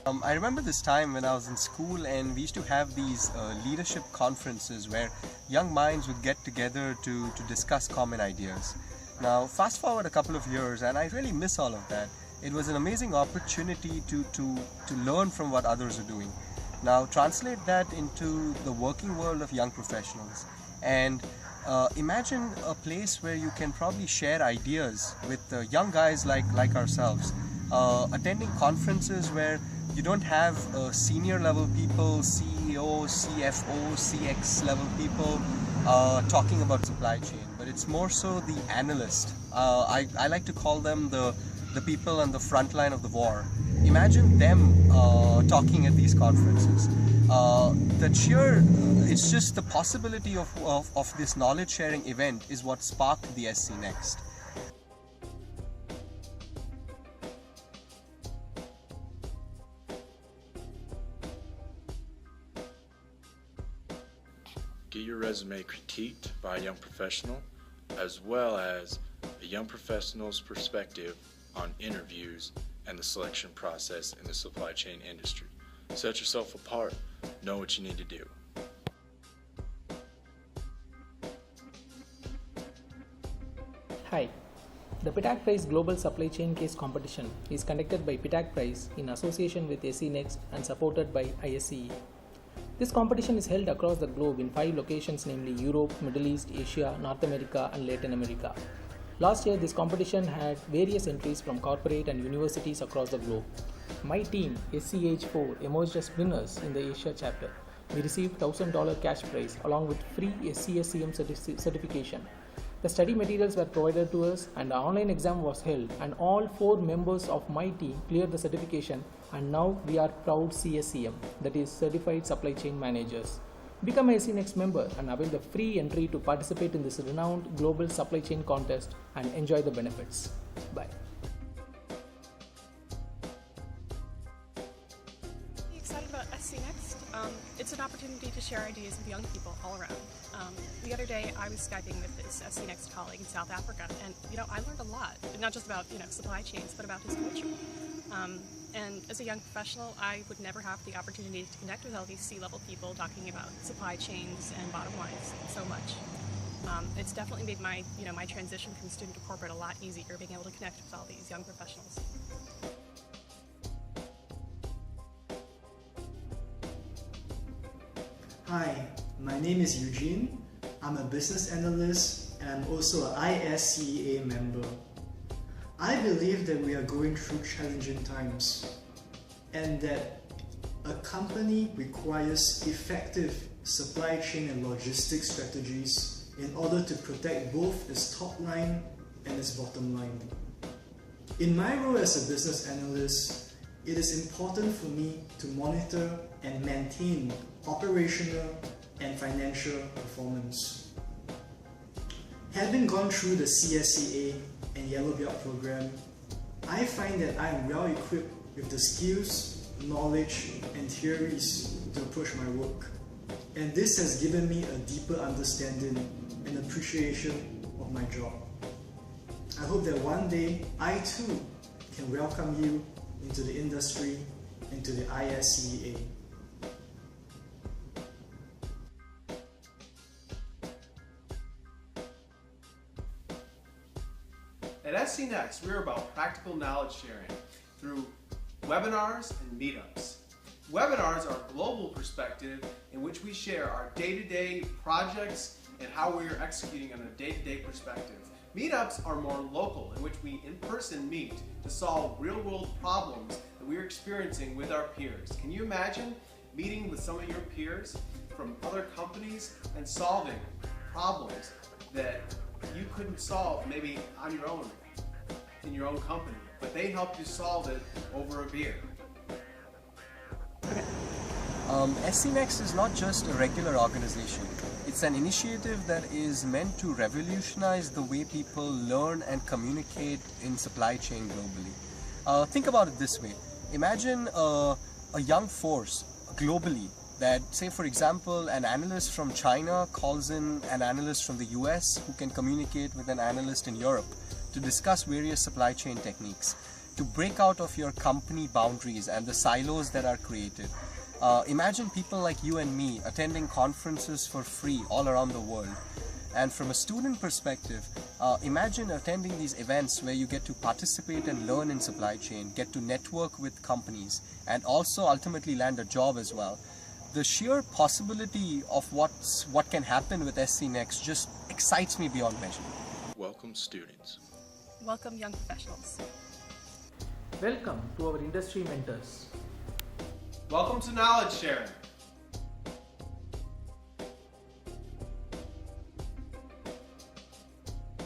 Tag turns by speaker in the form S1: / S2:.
S1: I remember this time when I was in school and we used to have these leadership conferences where young minds would get together to discuss common ideas. Now, fast forward a couple of years and I really miss all of that. It was an amazing opportunity to learn from what others are doing. Now, translate that into the working world of young professionals and imagine a place where you can probably share ideas with young guys like ourselves, attending conferences where you don't have senior level people, CEO, CFO, CX level people talking about supply chain, but it's more so the analyst. I like to call them the people on the front line of the war. Imagine them talking at these conferences. It's just the possibility of this knowledge sharing event is what sparked the SCNext.
S2: Get your resume critiqued by a young professional, as well as a young professional's perspective on interviews and the selection process in the supply chain industry. Set yourself apart, know what you need to do.
S3: Hi, the PITAC Prize Global Supply Chain Case Competition is conducted by PITAC Prize in association with SCNext and supported by ISCE. This competition is held across the globe in 5 locations, namely Europe, Middle East, Asia, North America and Latin America. Last year, this competition had various entries from corporate and universities across the globe. My team, SCH4, emerged as winners in the Asia chapter. We received $1,000 cash prize along with free SCSCM certification. The study materials were provided to us and the online exam was held, and all 4 members of my team cleared the certification, and now we are proud CSCM, that is Certified Supply Chain Managers. Become a SCNext member and avail the free entry to participate in this renowned global supply chain contest and enjoy the benefits. Bye.
S4: Excited about SCNext. It's an opportunity to share ideas with young people all around. The other day I was Skyping with this SCNext colleague in South Africa, and I learned a lot, not just about supply chains, but about his culture. And as a young professional, I would never have the opportunity to connect with all these C-level people talking about supply chains and bottom lines so much. It's definitely made my my transition from student to corporate a lot easier, being able to connect with all these young professionals.
S5: Hi, my name is Eugene. I'm a business analyst and I'm also an ISCEA member. I believe that we are going through challenging times and that a company requires effective supply chain and logistics strategies in order to protect both its top line and its bottom line. In my role as a business analyst, it is important for me to monitor and maintain operational and financial performance. Having gone through the CSCA and Yellow Belt program, I find that I am well equipped with the skills, knowledge and theories to approach my work. And this has given me a deeper understanding and appreciation of my job. I hope that one day I too can welcome you into the industry and to the ISCEA.
S6: At SCNext, we're about practical knowledge sharing through webinars and meetups. Webinars are a global perspective in which we share our day-to-day projects and how we are executing on a day-to-day perspective. Meetups are more local, in which we in person meet to solve real-world problems that we're experiencing with our peers. Can you imagine meeting with some of your peers from other companies and solving problems that you couldn't solve maybe on your own in your own company, but they helped you solve it over a beer?
S1: SCNext is not just a regular organization. It's an initiative that is meant to revolutionize the way people learn and communicate in supply chain globally. Think about it this way. Imagine a young force globally that, say for example, an analyst from China calls in an analyst from the US who can communicate with an analyst in Europe to discuss various supply chain techniques. to break out of your company boundaries and the silos that are created. Imagine people like you and me attending conferences for free all around the world. And from a student perspective, imagine attending these events where you get to participate and learn in supply chain, get to network with companies, and also ultimately land a job as well. The sheer possibility of what can happen with SCNext just excites me beyond measure.
S2: Welcome, students.
S4: Welcome, young professionals.
S3: Welcome to our industry mentors.
S6: Welcome to knowledge sharing.